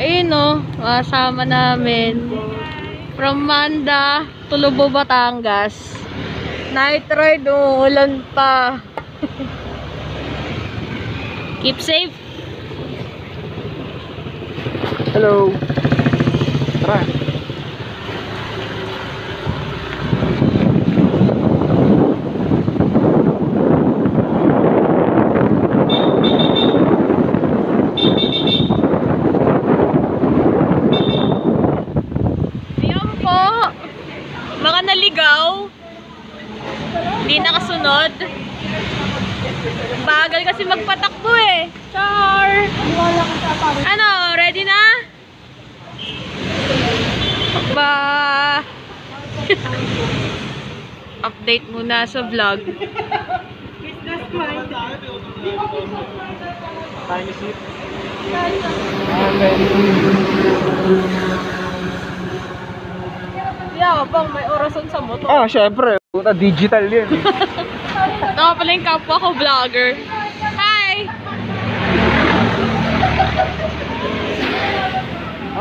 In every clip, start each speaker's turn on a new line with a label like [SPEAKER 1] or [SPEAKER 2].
[SPEAKER 1] Ayun o, kasama namin. From Manda, Tulubo, Batangas. Night ride, ulan pa. Keep safe.
[SPEAKER 2] Hello. Tara.
[SPEAKER 1] Ayan po. Mga naligaw. Hindi nakasunod. Bagal kasi magpatakbo eh. Char! Ano, ready na? Ba. Update muna sa vlog.
[SPEAKER 2] Time is it?
[SPEAKER 1] Yeah, bang may orason sa motor.
[SPEAKER 2] Ah, syempre. Puta, digital yan.
[SPEAKER 1] Ako pala yung kapwa ko vlogger. Hi!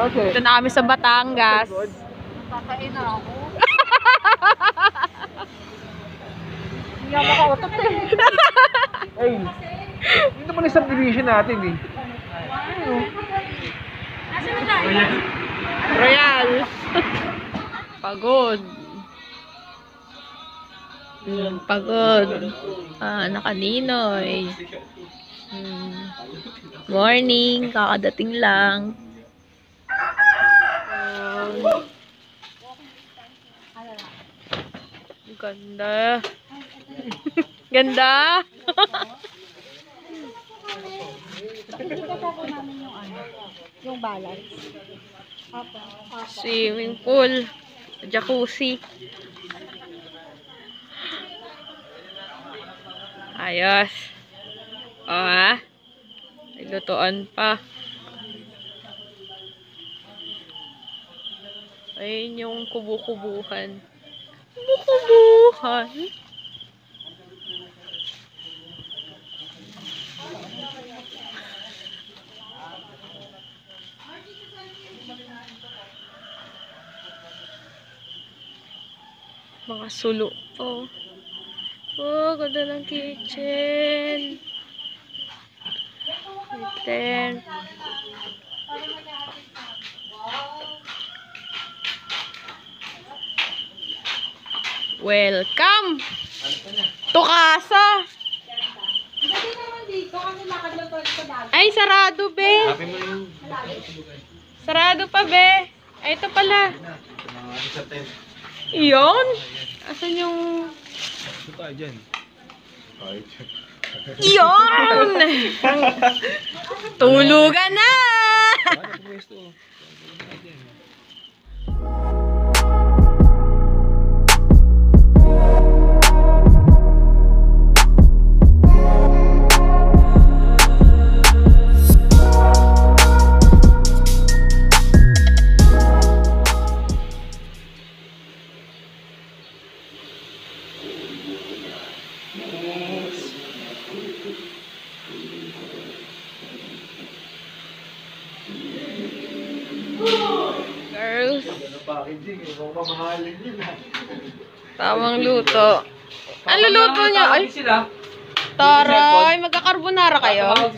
[SPEAKER 2] Okay.
[SPEAKER 1] Ito na kami sa Batangas.
[SPEAKER 3] Kakain na ako. Hindi ako makautot eh.
[SPEAKER 2] Ay, dito pa na subdivision natin eh.
[SPEAKER 3] Nasaan na tayo?
[SPEAKER 1] Royal. Pagod. Pagod. Nakaninoy. Morning. Kakadating lang. Ganda. Ganda.
[SPEAKER 3] Yung balance.
[SPEAKER 1] Swimming pool. Jacuzzi. Ayos. O ha? May lutuan pa. Ayun yung kubu-kubuhan. Kubu-kubuhan. Mga sulo po. Oh, ganda ng kitchen. Tent. Welcome to casa. Ay, sarado, be. Sarado pa, be. Ay, ito pala. Iyon? Asan yung...
[SPEAKER 2] Ito tayo dyan.
[SPEAKER 1] Iyon! Tulugan na! Girls, tamang luto. Ano luto niya? Ay, taray, magka-carbonara kayo?
[SPEAKER 3] Ang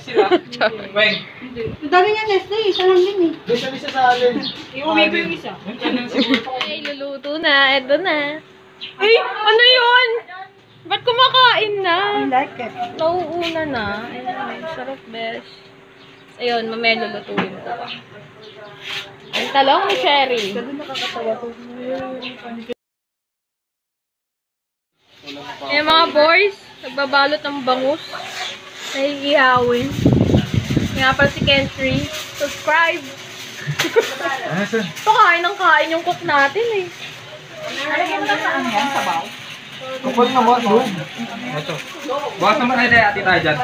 [SPEAKER 3] dami nga Nestle, isa lang din eh.
[SPEAKER 2] Bisa sa alin.
[SPEAKER 3] Iuwi ko yung isa.
[SPEAKER 1] Ay, luluto na. Eto na. Ay, ano yun? Ba't kumakain na?
[SPEAKER 3] I like it.
[SPEAKER 1] Nauuna na. Ay, sarap, besh. Ayun, mamaya lulutuin ko. Ang talong ni Sherry.
[SPEAKER 3] Sabi nakakatawa to.
[SPEAKER 1] Ayan mga boys, nagbabalot ng bangus. Nahihihawin. Nga pala si Kentry. Subscribe! Ito kain ng kain yung cook natin eh.
[SPEAKER 3] Nalagyan ba saan yan? Sabaw?
[SPEAKER 2] Kapal naman, no?
[SPEAKER 4] Ito. Bukas naman tayo tayo, ati tayo dyan.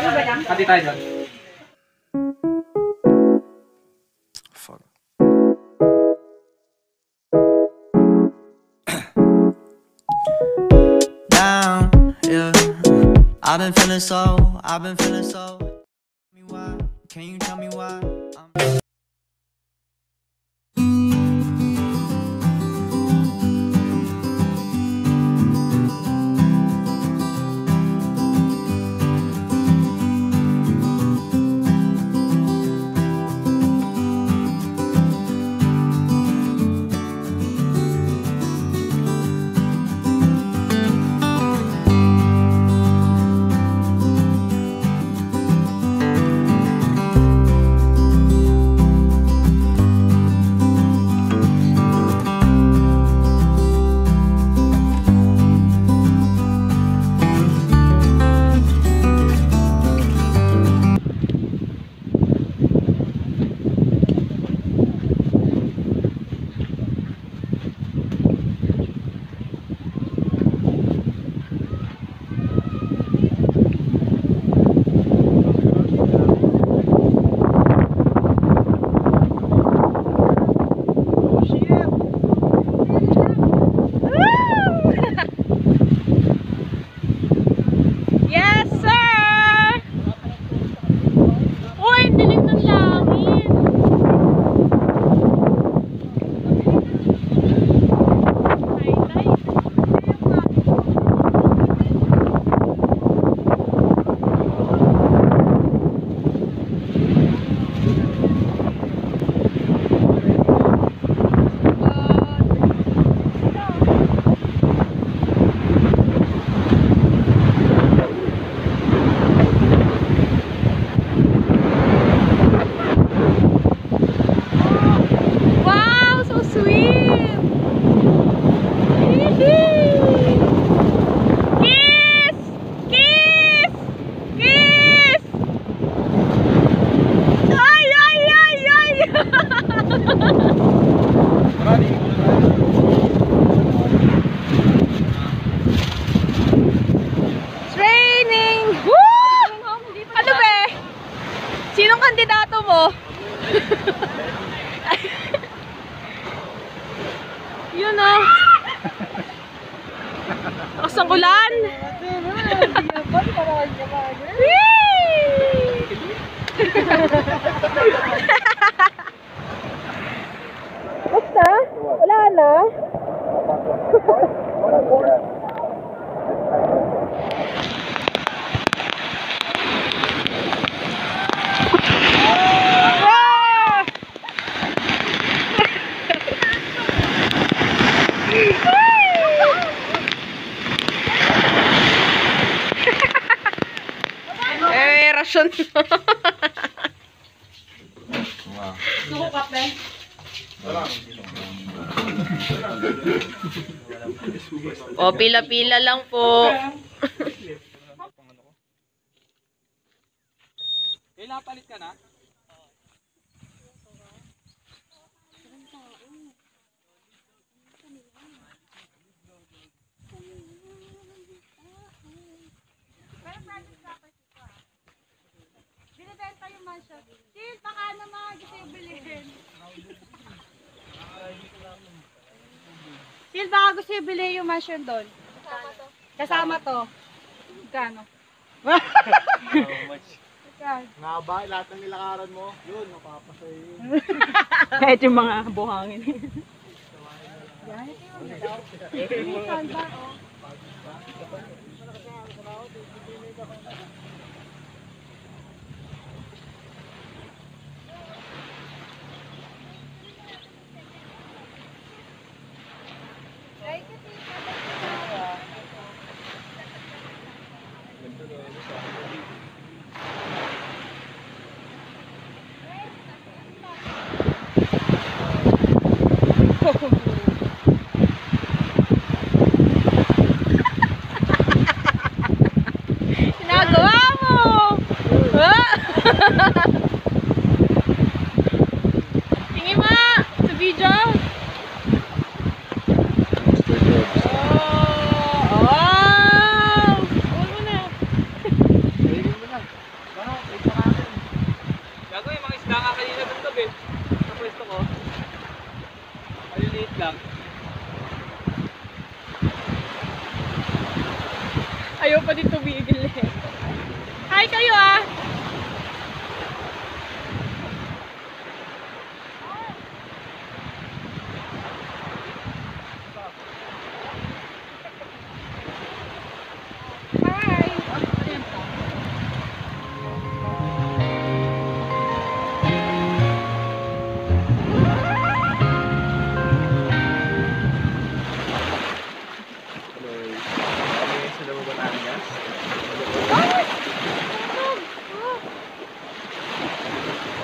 [SPEAKER 4] Ati tayo dyan.
[SPEAKER 5] Fuck. Down, yeah. I've been feeling so. Tell me why? Can you tell me why?
[SPEAKER 1] Woo! Ano be? Sinong kandidato mo? Yun o. Lakas ng ulan. Basta? Wala na? Rasyon.
[SPEAKER 3] Suko kape.
[SPEAKER 1] O, pila-pila lang po.
[SPEAKER 4] Kailangan palit ka na?
[SPEAKER 3] Binibenta yung mansion. Sil, baka naman gusto yung bilihin. Sil, baka gusto yung bilihin yung mansion doon. Kasama to. Magkano?
[SPEAKER 2] Nga ba, lahat ng nilakaran mo, yun, napapasay yun.
[SPEAKER 3] Kahit yung mga buhangin.
[SPEAKER 1] Ginagawa mo! Tingin mo! Sa video! Wow! Uwan mo na!
[SPEAKER 4] Gago yung mga isda ka kanina doon tabi. Sa pwesto ko. Maliliit lang.
[SPEAKER 1] Ayaw pa din tumigil eh. Hi kayo ah!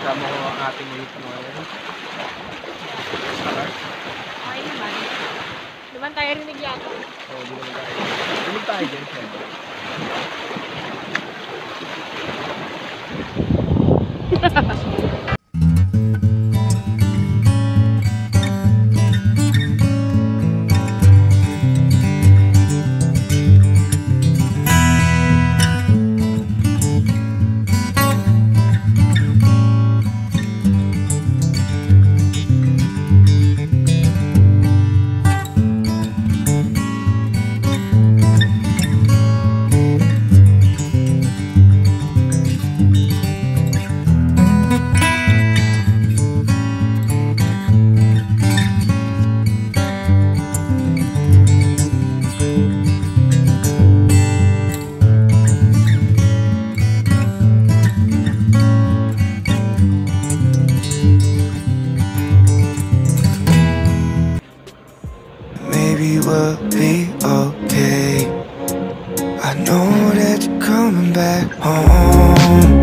[SPEAKER 2] Kasama ko ang ating ulit mo ngayon.
[SPEAKER 1] Okay naman. Naman tayo rinig yata.
[SPEAKER 2] Oo, di naman tayo. Dinig tayo dyan, siyempre.
[SPEAKER 5] Maybe we'll be okay. I know that you're coming back home.